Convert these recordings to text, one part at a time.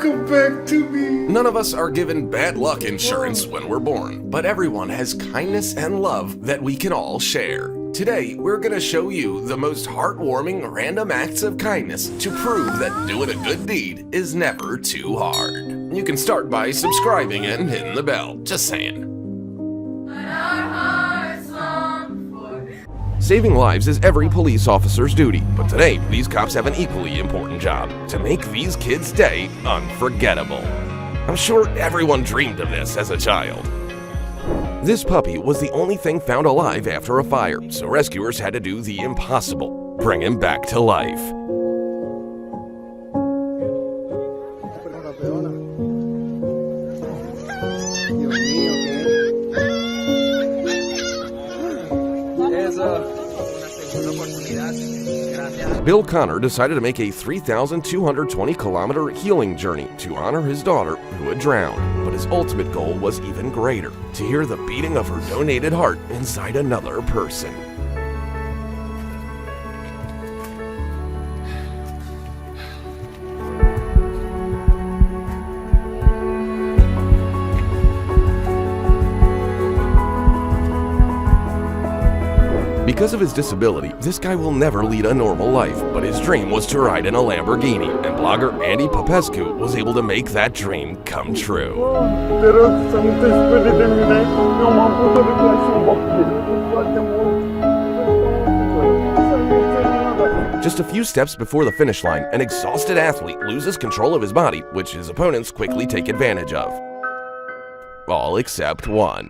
come back to me. None of us are given bad luck insurance when we're born, but everyone has kindness and love that we can all share. Today, we're gonna show you the most heartwarming random acts of kindness to prove that doing a good deed is never too hard. You can start by subscribing and hitting the bell, just saying. Saving lives is every police officer's duty, but today, these cops have an equally important job: to make these kids' day unforgettable. I'm sure everyone dreamed of this as a child. This puppy was the only thing found alive after a fire, so rescuers had to do the impossible: bring him back to life. Bill Connor decided to make a 3,220-kilometer healing journey to honor his daughter who had drowned, but his ultimate goal was even greater: to hear the beating of her donated heart inside another person. Because of his disability, this guy will never lead a normal life, but his dream was to ride in a Lamborghini, and blogger Andy Popescu was able to make that dream come true. Just a few steps before the finish line, an exhausted athlete loses control of his body, which his opponents quickly take advantage of. All except one.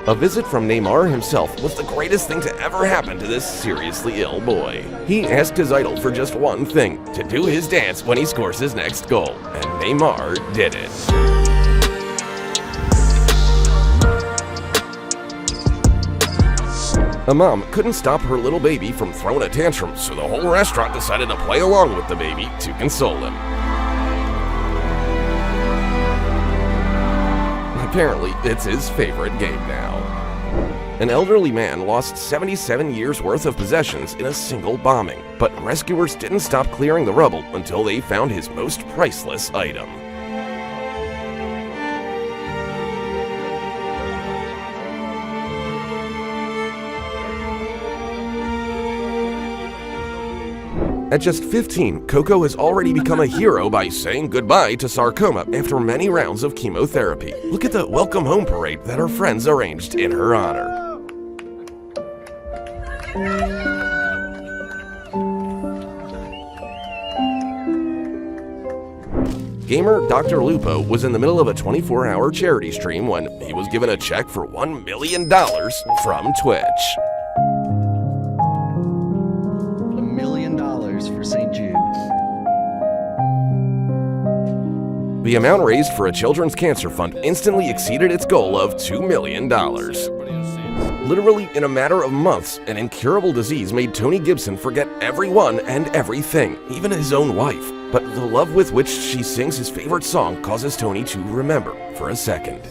A visit from Neymar himself was the greatest thing to ever happen to this seriously ill boy. He asked his idol for just one thing: to do his dance when he scores his next goal, and Neymar did it. A mom couldn't stop her little baby from throwing a tantrum, so the whole restaurant decided to play along with the baby to console him. Apparently, it's his favorite game now. An elderly man lost 77 years' worth of possessions in a single bombing, but rescuers didn't stop clearing the rubble until they found his most priceless item. At just 15, Coco has already become a hero by saying goodbye to sarcoma after many rounds of chemotherapy. Look at the welcome home parade that her friends arranged in her honor. Gamer Dr. Lupo was in the middle of a 24-hour charity stream when he was given a check for $1 million from Twitch. For St. Jude. The amount raised for a children's cancer fund instantly exceeded its goal of $2 million. Literally in a matter of months, an incurable disease made Tony Gibson forget everyone and everything, even his own wife. But the love with which she sings his favorite song causes Tony to remember for a second.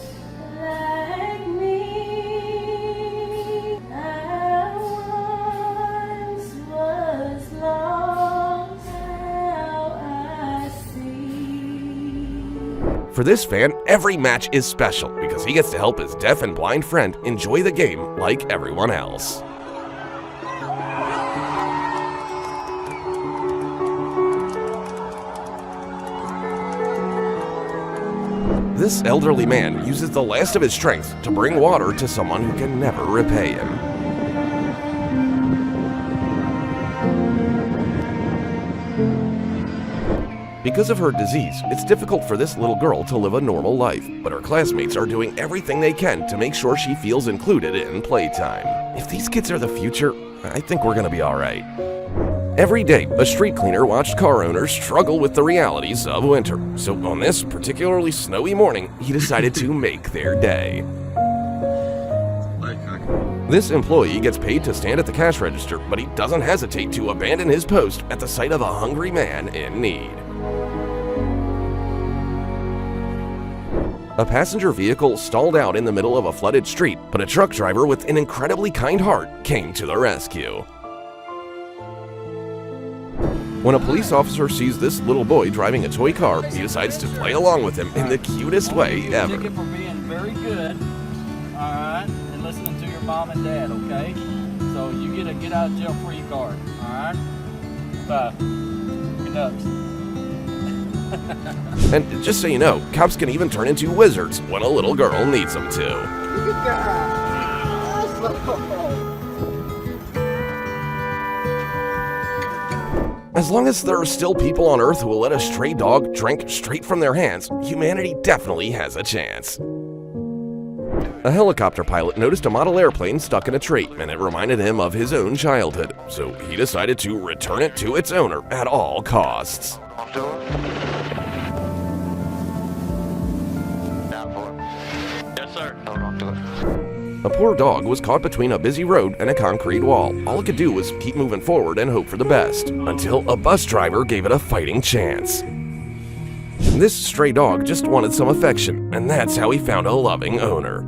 For this fan, every match is special because he gets to help his deaf and blind friend enjoy the game like everyone else. This elderly man uses the last of his strength to bring water to someone who can never repay him. Because of her disease, it's difficult for this little girl to live a normal life, but her classmates are doing everything they can to make sure she feels included in playtime. If these kids are the future, I think we're gonna be alright. Every day, a street cleaner watched car owners struggle with the realities of winter, so on this particularly snowy morning, he decided to make their day. This employee gets paid to stand at the cash register, but he doesn't hesitate to abandon his post at the sight of a hungry man in need. A passenger vehicle stalled out in the middle of a flooded street, but a truck driver with an incredibly kind heart came to the rescue. When a police officer sees this little boy driving a toy car, he decides to play along with him in the cutest way ever. Ticket for being very good, all right, and listening to your mom and dad, okay? So you get a get out of jail free card, all right? Good nuts. And just so you know, cops can even turn into wizards when a little girl needs them to. Good guy. Awesome. As long as there are still people on Earth who will let a stray dog drink straight from their hands, humanity definitely has a chance. A helicopter pilot noticed a model airplane stuck in a tree, and it reminded him of his own childhood, so he decided to return it to its owner at all costs. Yes, sir. A poor dog was caught between a busy road and a concrete wall. All it could do was keep moving forward and hope for the best, until a bus driver gave it a fighting chance. This stray dog just wanted some affection, and that's how he found a loving owner.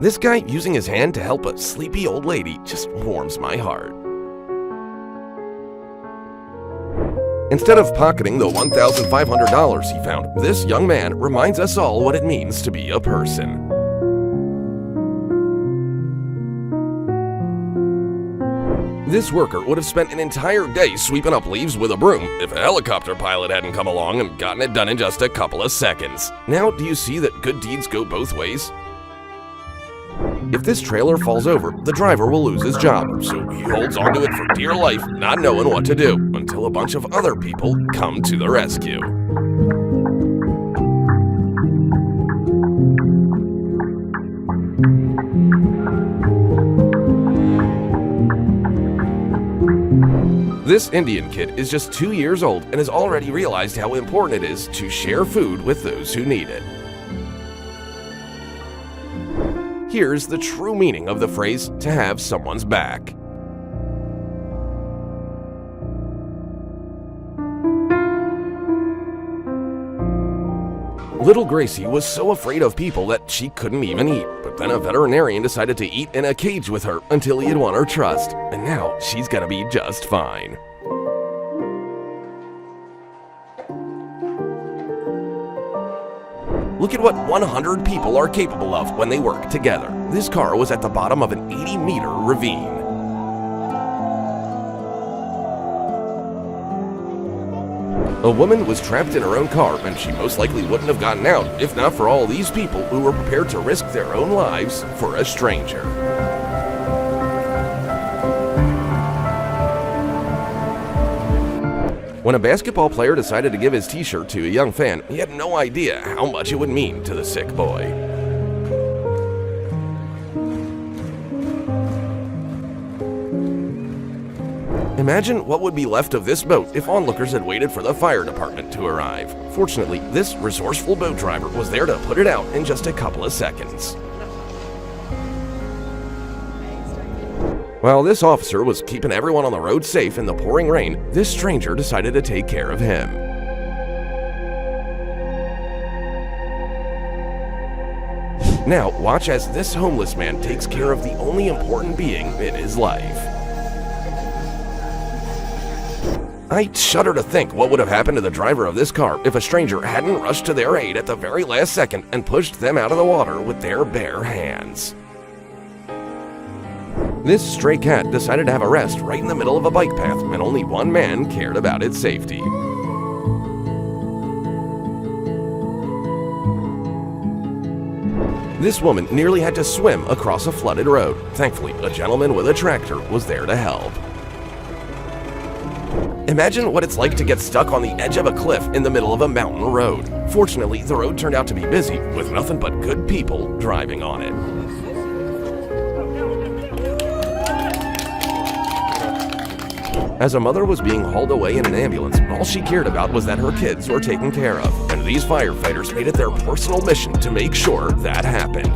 This guy using his hand to help a sleepy old lady just warms my heart. Instead of pocketing the $1,500 he found, this young man reminds us all what it means to be a person. This worker would have spent an entire day sweeping up leaves with a broom if a helicopter pilot hadn't come along and gotten it done in just a couple of seconds. Now, do you see that good deeds go both ways? If this trailer falls over, the driver will lose his job, so he holds onto it for dear life, not knowing what to do, until a bunch of other people come to the rescue. This Indian kid is just 2 years old and has already realized how important it is to share food with those who need it. Here's the true meaning of the phrase, to have someone's back. Little Gracie was so afraid of people that she couldn't even eat, but then a veterinarian decided to eat in a cage with her until he had won her trust, and now she's gonna be just fine. Look at what 100 people are capable of when they work together. This car was at the bottom of an 80-meter ravine. A woman was trapped in her own car, and she most likely wouldn't have gotten out if not for all these people who were prepared to risk their own lives for a stranger. When a basketball player decided to give his t-shirt to a young fan, he had no idea how much it would mean to the sick boy. Imagine what would be left of this boat if onlookers had waited for the fire department to arrive. Fortunately, this resourceful boat driver was there to put it out in just a couple of seconds. While this officer was keeping everyone on the road safe in the pouring rain, this stranger decided to take care of him. Now, watch as this homeless man takes care of the only important being in his life. I shudder to think what would have happened to the driver of this car if a stranger hadn't rushed to their aid at the very last second and pushed them out of the water with their bare hands. This stray cat decided to have a rest right in the middle of a bike path, and only one man cared about its safety. This woman nearly had to swim across a flooded road. Thankfully, a gentleman with a tractor was there to help. Imagine what it's like to get stuck on the edge of a cliff in the middle of a mountain road. Fortunately, the road turned out to be busy, with nothing but good people driving on it. As a mother was being hauled away in an ambulance, all she cared about was that her kids were taken care of, and these firefighters made it their personal mission to make sure that happened.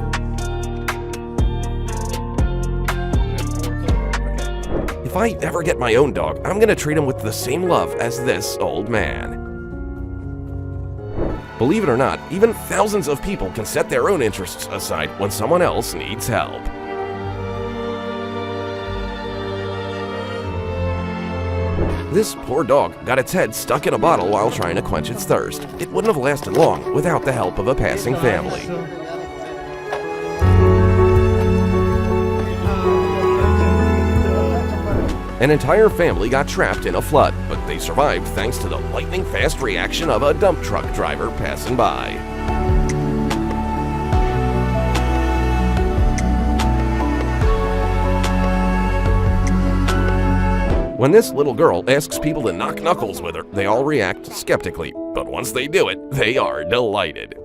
If I ever get my own dog, I'm gonna treat him with the same love as this old man. Believe it or not, even thousands of people can set their own interests aside when someone else needs help. This poor dog got its head stuck in a bottle while trying to quench its thirst. It wouldn't have lasted long without the help of a passing family. An entire family got trapped in a flood, but they survived thanks to the lightning-fast reaction of a dump truck driver passing by. When this little girl asks people to knock knuckles with her, they all react skeptically, but once they do it, they are delighted.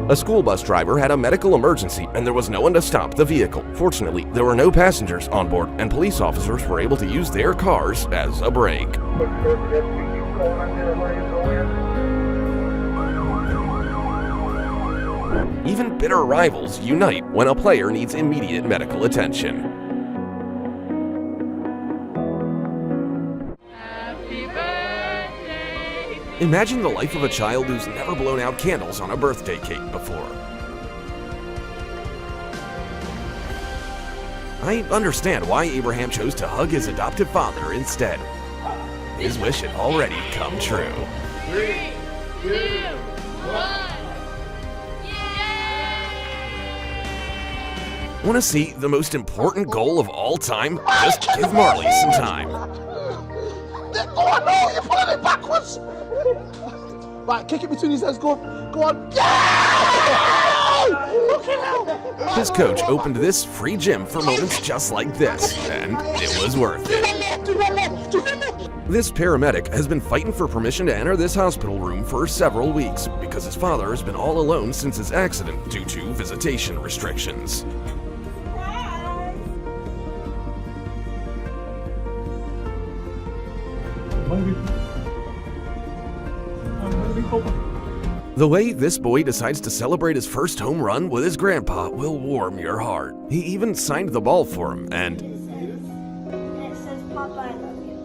A school bus driver had a medical emergency and there was no one to stop the vehicle. Fortunately, there were no passengers on board and police officers were able to use their cars as a brake. Even bitter rivals unite when a player needs immediate medical attention. Imagine the life of a child who's never blown out candles on a birthday cake before. I understand why Abraham chose to hug his adoptive father instead. His wish had already come true. 3, 2, 1. Want to see the most important goal of all time? Just give Marley some time. Oh no, you're pulling it backwards! Right, kick it between his hands, go on. Yeah! Look at him! His coach opened this free gym for moments just like this, and it was worth it. This paramedic has been fighting for permission to enter this hospital room for several weeks because his father has been all alone since his accident due to visitation restrictions. The way this boy decides to celebrate his first home run with his grandpa will warm your heart. He even signed the ball for him, and It says, Papa, I love you.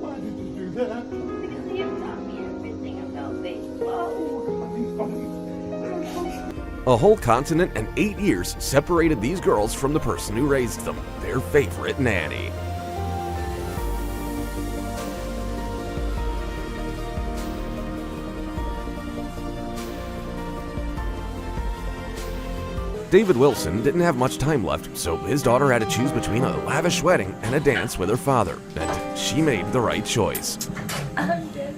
Why did you do that? Because you taught me everything about baseball. a whole continent and 8 years separated these girls from the person who raised them, their favorite nanny. David Wilson didn't have much time left, so his daughter had to choose between a lavish wedding and a dance with her father, and she made the right choice. I'm dead.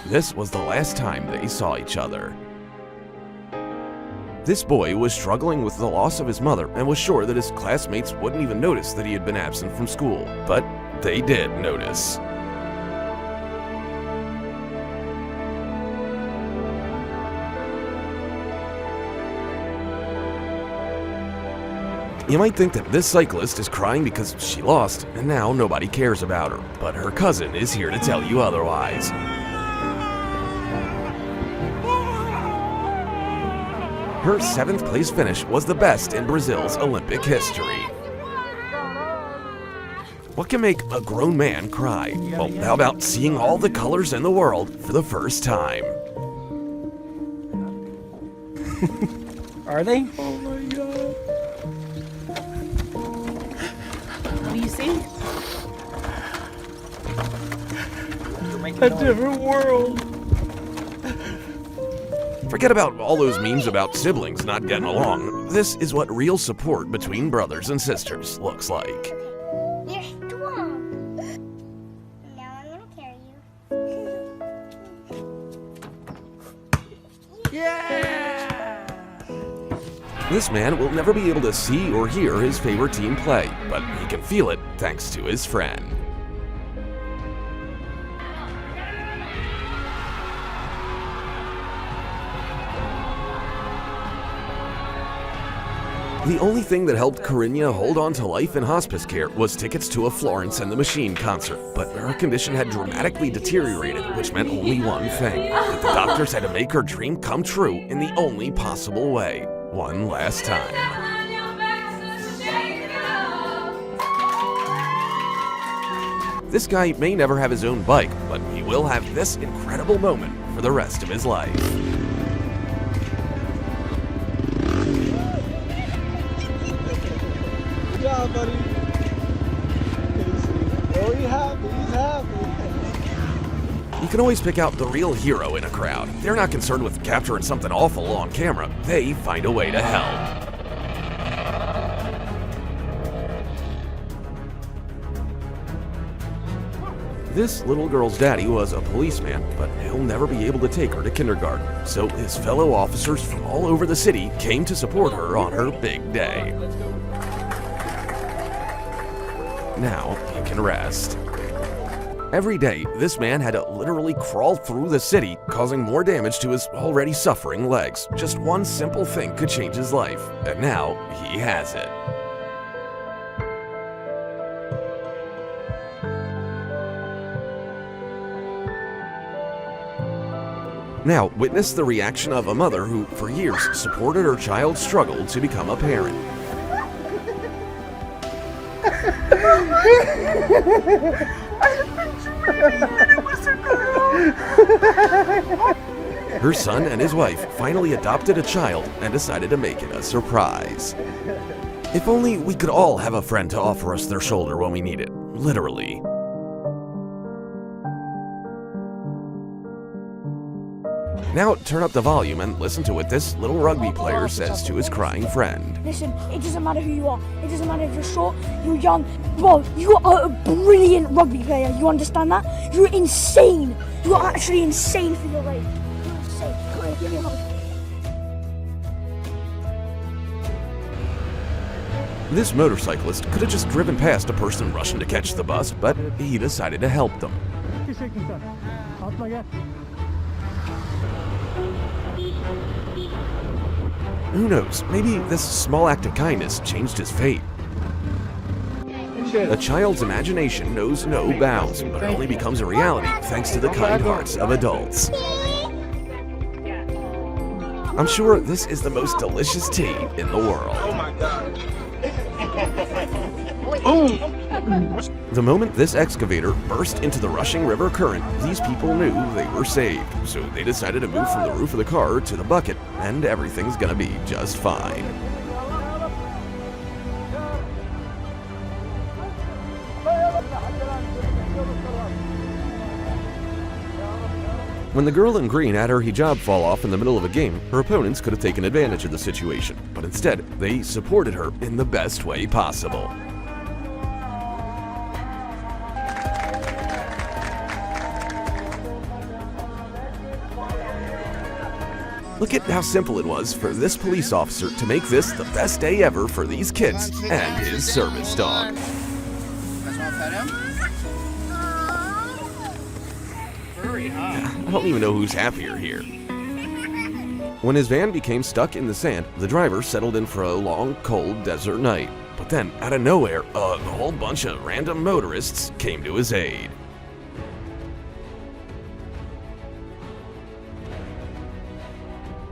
This was the last time they saw each other. This boy was struggling with the loss of his mother and was sure that his classmates wouldn't even notice that he had been absent from school, but they did notice. You might think that this cyclist is crying because she lost, and now nobody cares about her. But her cousin is here to tell you otherwise. Her 7th place finish was the best in Brazil's Olympic history. What can make a grown man cry? Well, how about seeing all the colors in the world for the first time? Are they? Oh my god. What do you see? A different world. Forget about all those memes about siblings not getting along. This is what real support between brothers and sisters looks like. You're strong. Now I'm gonna carry you. Yeah! This man will never be able to see or hear his favorite team play, but he can feel it thanks to his friend. The only thing that helped Corinna hold on to life in hospice care was tickets to a Florence and the Machine concert, but her condition had dramatically deteriorated, which meant only one thing: that the doctors had to make her dream come true in the only possible way, one last time. This guy may never have his own bike, but he will have this incredible moment for the rest of his life. Good job, buddy. Oh, he's happy. He's happy. You can always pick out the real hero in a crowd. They're not concerned with capturing something awful on camera. They find a way to help. This little girl's daddy was a policeman, but he'll never be able to take her to kindergarten. So his fellow officers from all over the city came to support her on her big day. Now he can rest. Every day, this man had to literally crawl through the city, causing more damage to his already suffering legs. Just one simple thing could change his life, and now he has it. Now, witness the reaction of a mother who, for years, supported her child's struggle to become a parent. Her son and his wife finally adopted a child and decided to make it a surprise. If only we could all have a friend to offer us their shoulder when we need it, literally. Now turn up the volume and listen to what this little rugby player says to his crying friend. Listen, it doesn't matter who you are. It doesn't matter if you're short, you're young. Bro, you are a brilliant rugby player. You understand that? You're insane. You are actually insane for your age. You're insane. Come here, give me a hug. This motorcyclist could have just driven past a person rushing to catch the bus, but he decided to help them. Who knows, maybe this small act of kindness changed his fate. A child's imagination knows no bounds, but only becomes a reality thanks to the kind hearts of adults. I'm sure this is the most delicious tea in the world. Oh my God. The moment this excavator burst into the rushing river current, these people knew they were saved. So they decided to move from the roof of the car to the bucket, and everything's gonna be just fine. When the girl in green had her hijab fall off in the middle of a game, her opponents could have taken advantage of the situation, but instead, they supported her in the best way possible. Look at how simple it was for this police officer to make this the best day ever for these kids and his service dog. I don't even know who's happier here. When his van became stuck in the sand, the driver settled in for a long, cold desert night. But then, out of nowhere, a whole bunch of random motorists came to his aid.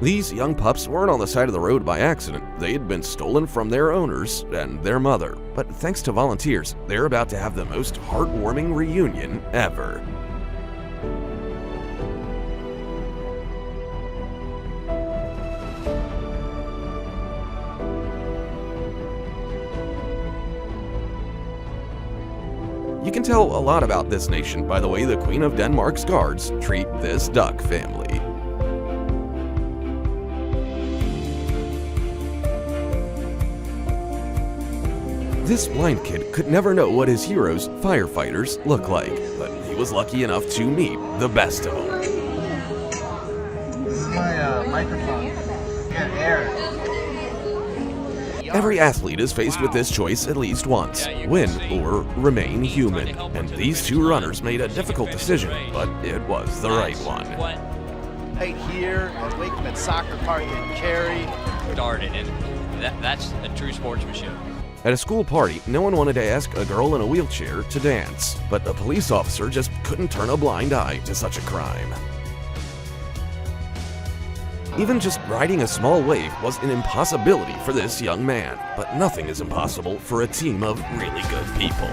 These young pups weren't on the side of the road by accident. They had been stolen from their owners and their mother. But thanks to volunteers, they're about to have the most heartwarming reunion ever. You can tell a lot about this nation by the way the Queen of Denmark's guards treat this duck family. This blind kid could never know what his heroes, firefighters, look like, but he was lucky enough to meet the best of them. This is my microphone. Get air. Every athlete is faced with this choice at least once: win or remain human. And these two runners made a difficult decision, but it was the right one. Right here at Wakeman Soccer Park in Cary. Started in That's a true sportsmanship. At a school party, no one wanted to ask a girl in a wheelchair to dance, but a police officer just couldn't turn a blind eye to such a crime. Even just riding a small wave was an impossibility for this young man, but nothing is impossible for a team of really good people.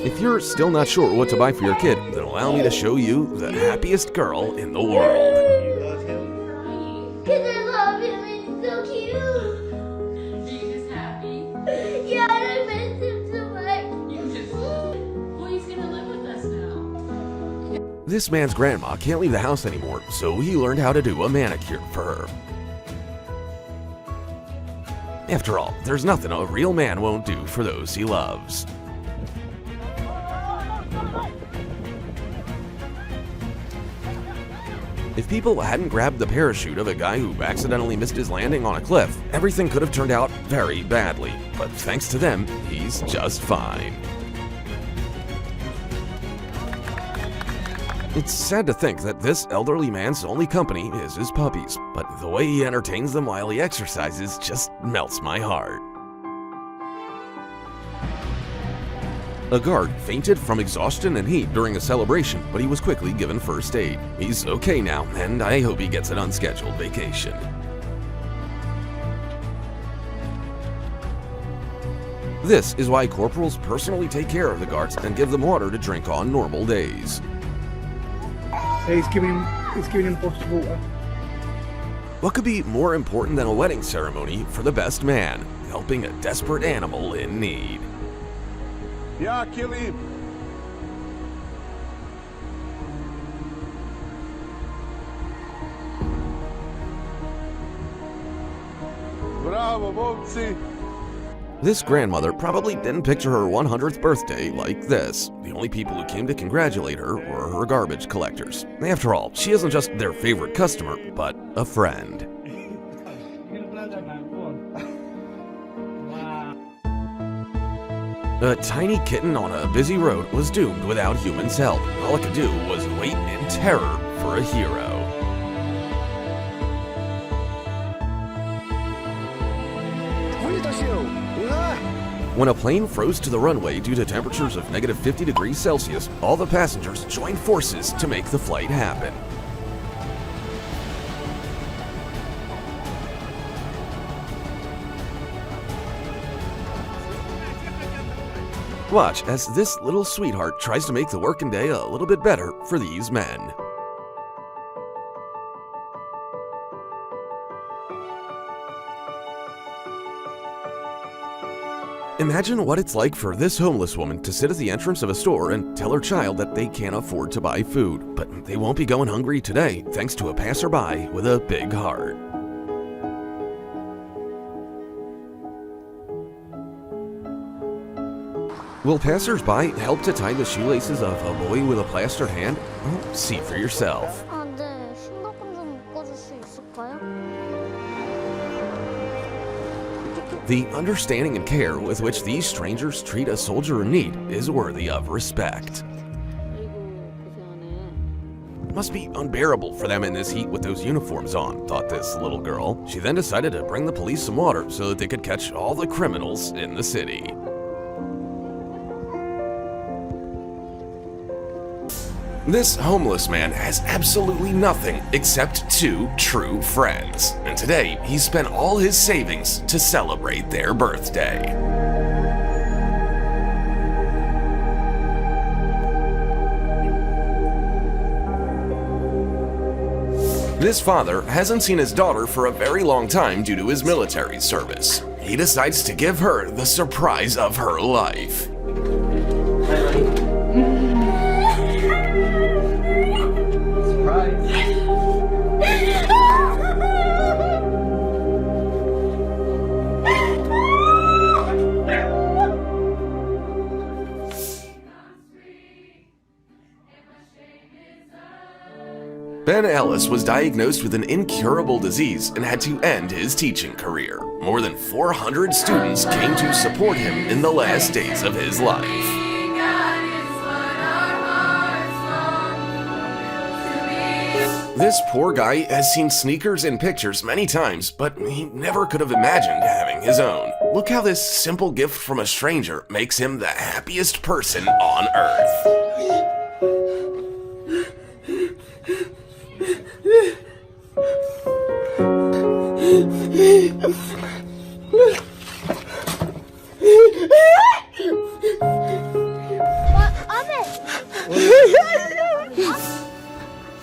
If you're still not sure what to buy for your kid, then allow me to show you the happiest girl in the world. Because I love him, he's so cute. He's just happy. Yeah, I miss him so much. Well, he's gonna live with us now. This man's grandma can't leave the house anymore, so he learned how to do a manicure for her. After all, there's nothing a real man won't do for those he loves. If people hadn't grabbed the parachute of a guy who accidentally missed his landing on a cliff, everything could have turned out very badly. But thanks to them, he's just fine. It's sad to think that this elderly man's only company is his puppies, but the way he entertains them while he exercises just melts my heart. A guard fainted from exhaustion and heat during a celebration, but he was quickly given first aid. He's okay now, and I hope he gets an unscheduled vacation. This is why corporals personally take care of the guards and give them water to drink on normal days. He's giving him bottled water. What could be more important than a wedding ceremony for the best man, helping a desperate animal in need? Yeah, kill him. Bravo, Bobsy. This grandmother probably didn't picture her 100th birthday like this. The only people who came to congratulate her were her garbage collectors. After all, she isn't just their favorite customer, but a friend. A tiny kitten on a busy road was doomed without humans' help. All it could do was wait in terror for a hero. When a plane froze to the runway due to temperatures of -50 degrees Celsius, all the passengers joined forces to make the flight happen. Watch as this little sweetheart tries to make the working day a little bit better for these men. Imagine what it's like for this homeless woman to sit at the entrance of a store and tell her child that they can't afford to buy food, but they won't be going hungry today thanks to a passerby with a big heart. Will passers-by help to tie the shoelaces of a boy with a plastered hand? Oh, see for yourself. 네, 신발끈 좀 묶어줄 수 있을까요? The understanding and care with which these strangers treat a soldier in need is worthy of respect. It must be unbearable for them in this heat with those uniforms on, thought this little girl. She then decided to bring the police some water so that they could catch all the criminals in the city. This homeless man has absolutely nothing except 2 true friends, and today he spent all his savings to celebrate their birthday. This father hasn't seen his daughter for a very long time due to his military service. He decides to give her the surprise of her life. Ben Ellis was diagnosed with an incurable disease and had to end his teaching career. More than 400 students came to support him in the last days of his life. This poor guy has seen sneakers in pictures many times, but he never could have imagined having his own. Look how this simple gift from a stranger makes him the happiest person on earth.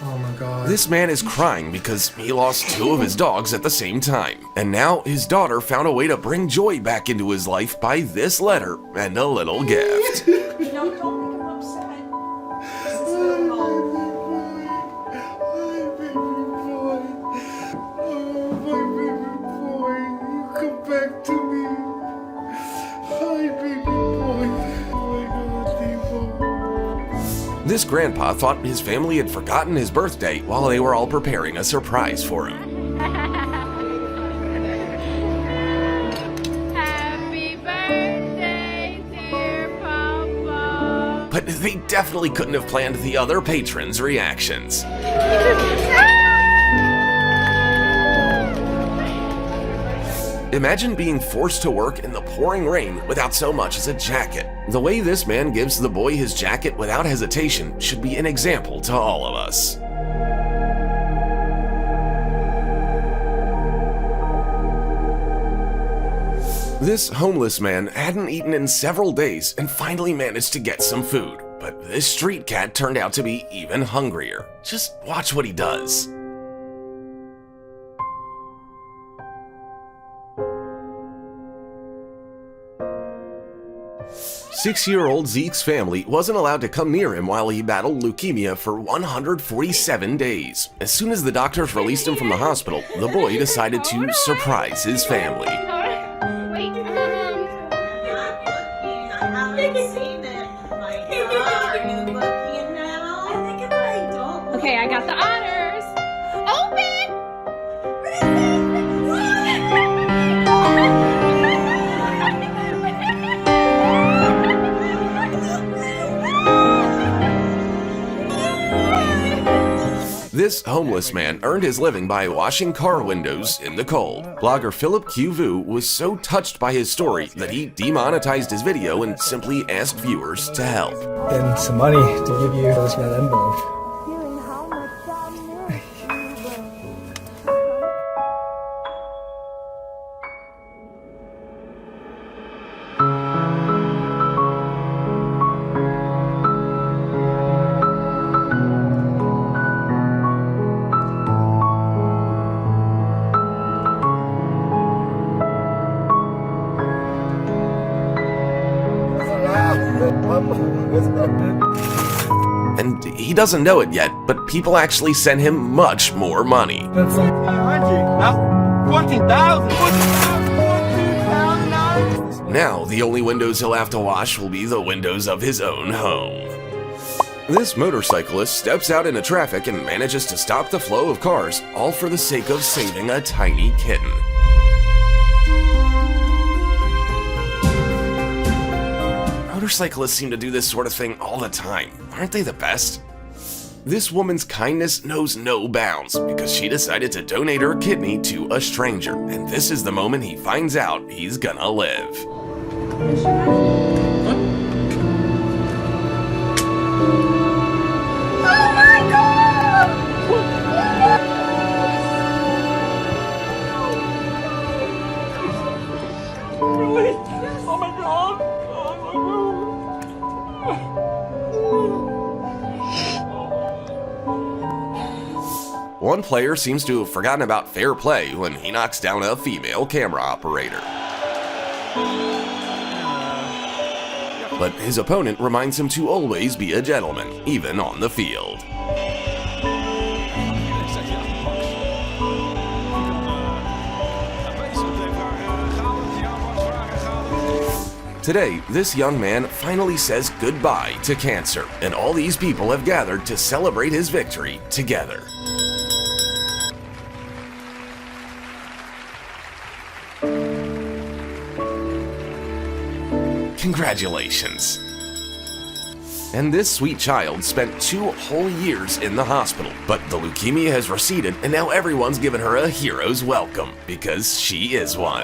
Oh my god. This man is crying because he lost 2 of his dogs at the same time. And now his daughter found a way to bring joy back into his life by this letter and a little gift. No, don't make him upset. This is normal. Come back to me. Hi, baby boy. Oh my god, Devo. This grandpa thought his family had forgotten his birthday while they were all preparing a surprise for him. Happy birthday, dear Papa. But they definitely couldn't have planned the other patrons' reactions. Imagine being forced to work in the pouring rain without so much as a jacket. The way this man gives the boy his jacket without hesitation should be an example to all of us. This homeless man hadn't eaten in several days and finally managed to get some food. But this street cat turned out to be even hungrier. Just watch what he does. Six-year-old Zeke's family wasn't allowed to come near him while he battled leukemia for 147 days. As soon as the doctors released him from the hospital, the boy decided to surprise his family. Okay, I got the honors. Open! This homeless man earned his living by washing car windows in the cold. Blogger Philip Q. Vu was so touched by his story that he demonetized his video and simply asked viewers to help. And some money to give you this red envelope. And he doesn't know it yet, but people actually sent him much more money. That's like Now, the only windows he'll have to wash will be the windows of his own home. This motorcyclist steps out into traffic and manages to stop the flow of cars, all for the sake of saving a tiny kitten. Motorcyclists seem to do this sort of thing all the time. Aren't they the best? This woman's kindness knows no bounds because she decided to donate her kidney to a stranger, and this is the moment he finds out he's gonna live. One player seems to have forgotten about fair play when he knocks down a female camera operator. But his opponent reminds him to always be a gentleman, even on the field. Today, this young man finally says goodbye to cancer, and all these people have gathered to celebrate his victory together. Congratulations. And this sweet child spent 2 whole years in the hospital. But the leukemia has receded, and now everyone's given her a hero's welcome, because she is one.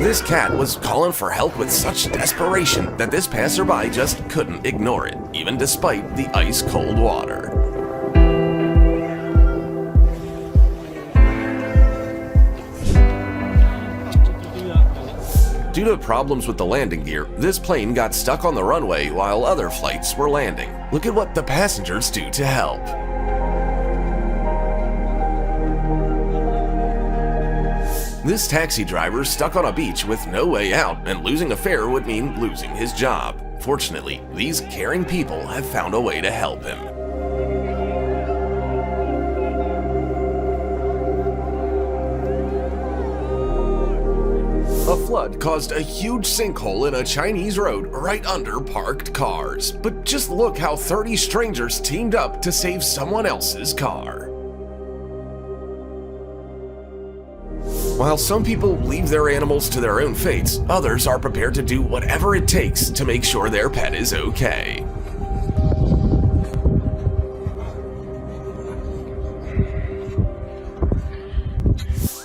This cat was calling for help with such desperation that this passerby just couldn't ignore it, even despite the ice-cold water. Due to problems with the landing gear, this plane got stuck on the runway while other flights were landing. Look at what the passengers do to help. This taxi driver stuck on a beach with no way out, and losing a fare would mean losing his job. Fortunately, these caring people have found a way to help him. A flood caused a huge sinkhole in a Chinese road right under parked cars. But just look how 30 strangers teamed up to save someone else's car. While some people leave their animals to their own fates, others are prepared to do whatever it takes to make sure their pet is okay.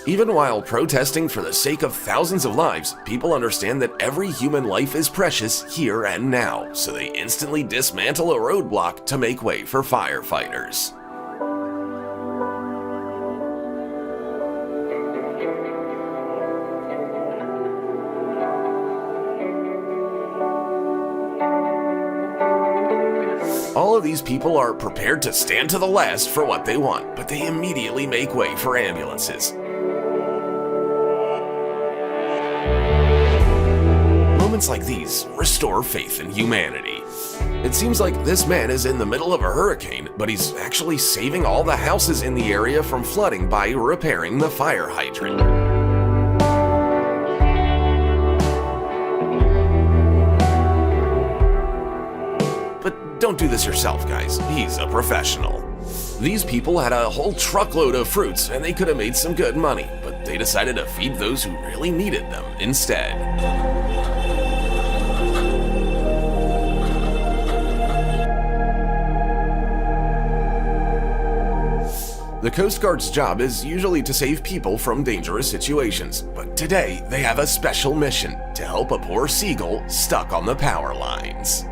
Even while protesting for the sake of thousands of lives, people understand that every human life is precious here and now, so they instantly dismantle a roadblock to make way for firefighters. All of these people are prepared to stand to the last for what they want, but they immediately make way for ambulances. Moments like these restore faith in humanity. It seems like this man is in the middle of a hurricane, but he's actually saving all the houses in the area from flooding by repairing the fire hydrant. But don't do this yourself, guys. He's a professional. These people had a whole truckload of fruits and they could have made some good money, but they decided to feed those who really needed them instead. The Coast Guard's job is usually to save people from dangerous situations, but today they have a special mission to help a poor seagull stuck on the power lines.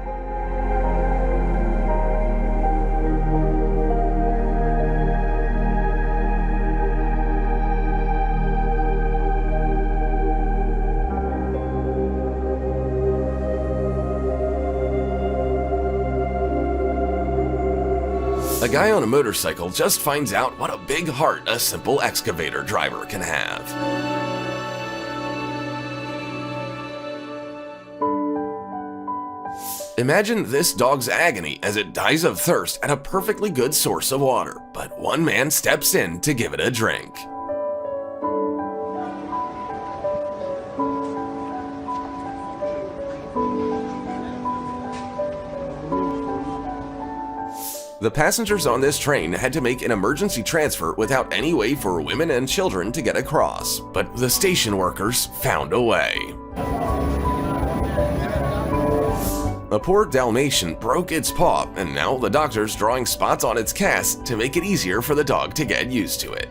A guy on a motorcycle just finds out what a big heart a simple excavator driver can have. Imagine this dog's agony as it dies of thirst at a perfectly good source of water, but one man steps in to give it a drink. The passengers on this train had to make an emergency transfer without any way for women and children to get across, but the station workers found a way. A poor Dalmatian broke its paw, and now the doctor's drawing spots on its cast to make it easier for the dog to get used to it.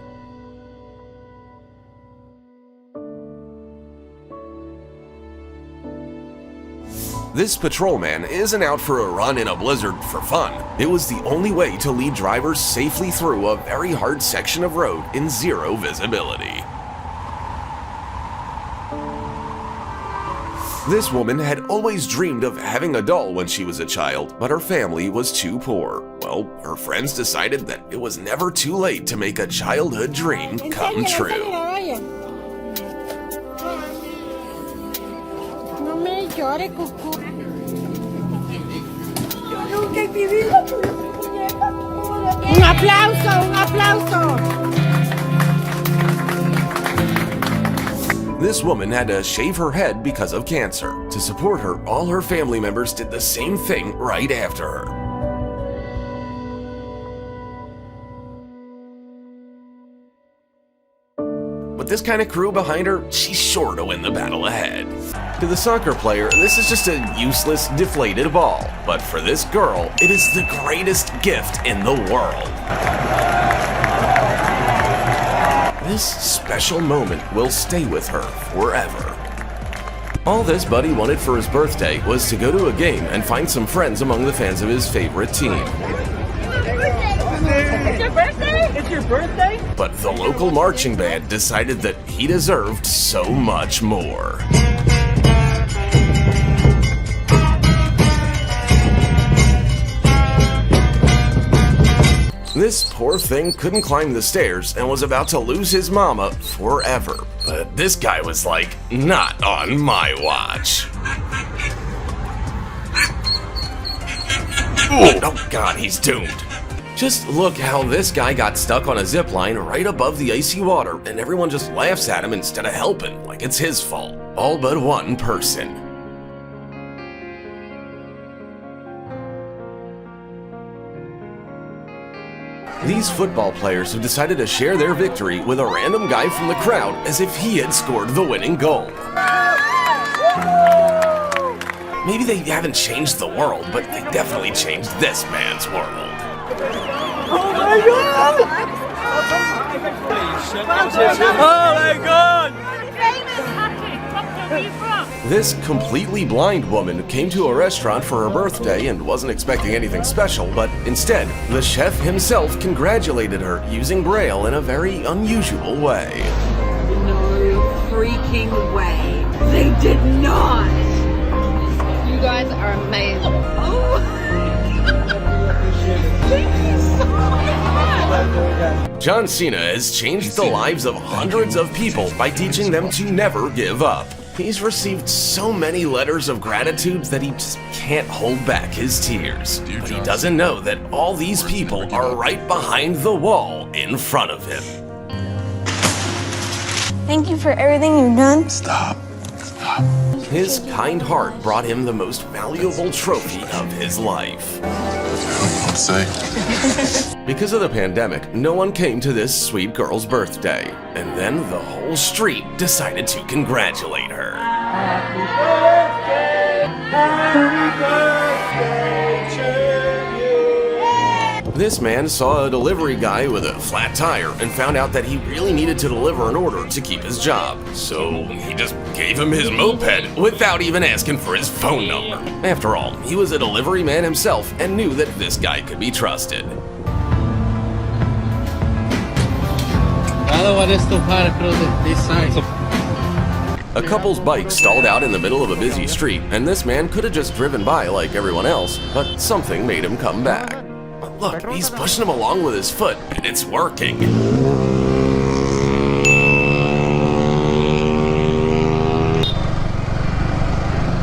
This patrolman isn't out for a run in a blizzard for fun. It was the only way to lead drivers safely through a very hard section of road in zero visibility. This woman had always dreamed of having a doll when she was a child, but her family was too poor. Well, her friends decided that it was never too late to make a childhood dream come true. Un aplauso, un aplauso. This woman had to shave her head because of cancer. To support her, all her family members did the same thing right after her. with this kind of crew behind her, she's sure to win the battle ahead. To the soccer player, this is just a useless, deflated ball. But for this girl, it is the greatest gift in the world. This special moment will stay with her forever. All this buddy wanted for his birthday was to go to a game and find some friends among the fans of his favorite team. It's your birthday? It's your birthday? But the local marching band decided that he deserved so much more. This poor thing couldn't climb the stairs and was about to lose his mama forever. But this guy was like, not on my watch. Oh God, he's doomed. Just look how this guy got stuck on a zip line right above the icy water, and everyone just laughs at him instead of helping, like it's his fault. All but one person. These football players have decided to share their victory with a random guy from the crowd as if he had scored the winning goal. Maybe they haven't changed the world, but they definitely changed this man's world. Oh my god! Oh my god! This completely blind woman came to a restaurant for her birthday and wasn't expecting anything special, but instead, the chef himself congratulated her using Braille in a very unusual way. No freaking way. They did not. You guys are amazing. Oh. Thank you so much. John Cena has changed the lives of hundreds of people by teaching them to never give up. He's received so many letters of gratitude that he just can't hold back his tears. But he doesn't know that all these people are right behind the wall in front of him. Thank you for everything you've done. Stop. His kind heart brought him the most valuable trophy of his life. Don't say. Because of the pandemic, no one came to this sweet girl's birthday. And then the whole street decided to congratulate her. Happy birthday! Happy birthday to you! This man saw a delivery guy with a flat tire and found out that he really needed to deliver an order to keep his job. So he just gave him his moped without even asking for his phone number. After all, he was a delivery man himself and knew that this guy could be trusted. A couple's bike stalled out in the middle of a busy street, and this man could have just driven by like everyone else, but something made him come back. But look, he's pushing him along with his foot, and it's working.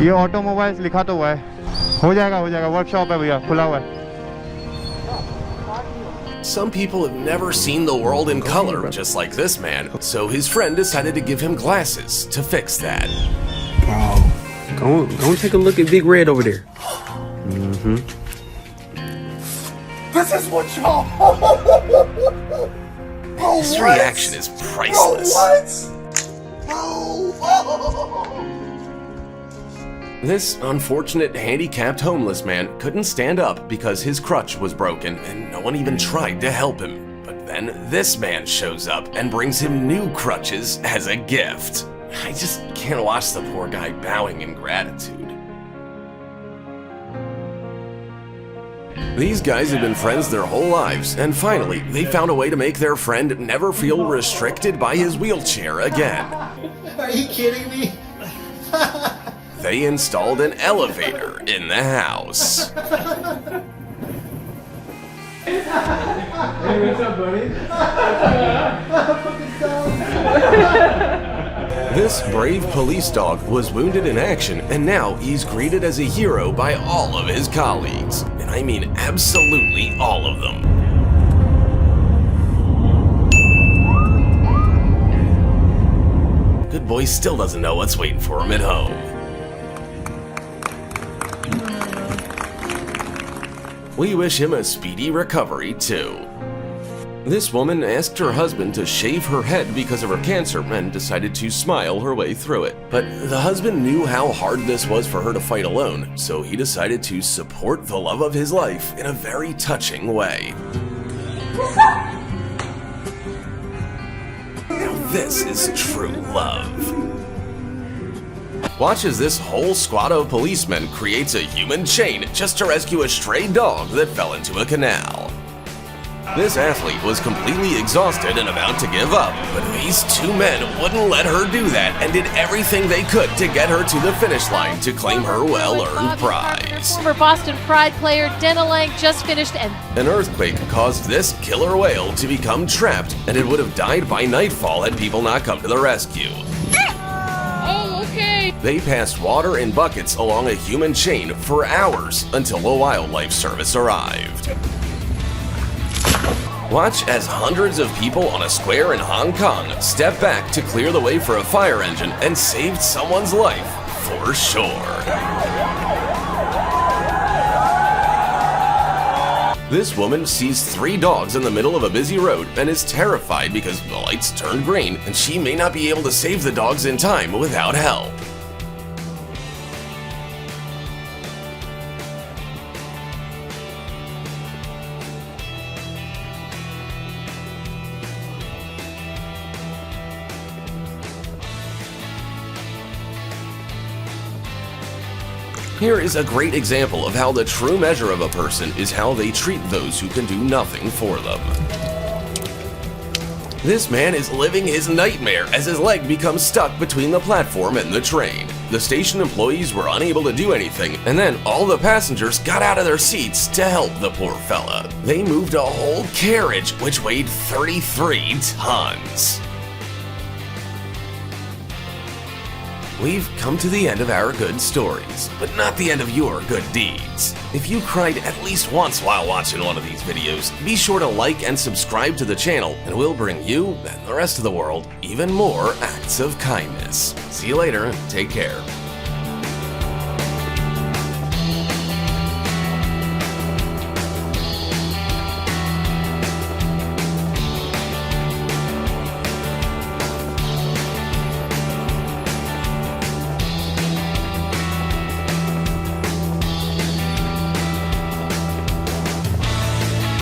ये automobiles लिखा तो हुआ है हो जाएगा workshop है भैया खुला हुआ है Some people have never seen the world in color, just like this man, so his friend decided to give him glasses to fix that. Wow. Go take a look at Big Red over there. This is what y'all. His reaction is priceless. This unfortunate handicapped homeless man couldn't stand up because his crutch was broken and no one even tried to help him. But then this man shows up and brings him new crutches as a gift. I just can't watch the poor guy bowing in gratitude. These guys have been friends their whole lives, and finally, they found a way to make their friend never feel restricted by his wheelchair again. Are you kidding me? They installed an elevator in the house. Hey, what's up, buddy? This brave police dog was wounded in action, and now he's greeted as a hero by all of his colleagues. And I mean absolutely all of them. Good boy still doesn't know what's waiting for him at home. We wish him a speedy recovery, too. This woman asked her husband to shave her head because of her cancer and decided to smile her way through it. But the husband knew how hard this was for her to fight alone, so he decided to support the love of his life in a very touching way. Now this is true love. Watch as this whole squad of policemen creates a human chain just to rescue a stray dog that fell into a canal. This athlete was completely exhausted and about to give up, but these two men wouldn't let her do that and did everything they could to get her to the finish line to claim her well-earned prize. Former Boston Pride player Dana Lang just finished and an earthquake caused this killer whale to become trapped, and it would have died by nightfall had people not come to the rescue. oh, okay. They passed water in buckets along a human chain for hours until the wildlife service arrived. Watch as hundreds of people on a square in Hong Kong step back to clear the way for a fire engine and saved someone's life for sure. This woman sees 3 dogs in the middle of a busy road and is terrified because the lights turn green and she may not be able to save the dogs in time without help. Here is a great example of how the true measure of a person is how they treat those who can do nothing for them. This man is living his nightmare as his leg becomes stuck between the platform and the train. The station employees were unable to do anything, and then all the passengers got out of their seats to help the poor fella. They moved a whole carriage, which weighed 33 tons. We've come to the end of our good stories, but not the end of your good deeds. If you cried at least once while watching one of these videos, be sure to like and subscribe to the channel, and we'll bring you and the rest of the world even more acts of kindness. See you later, and take care.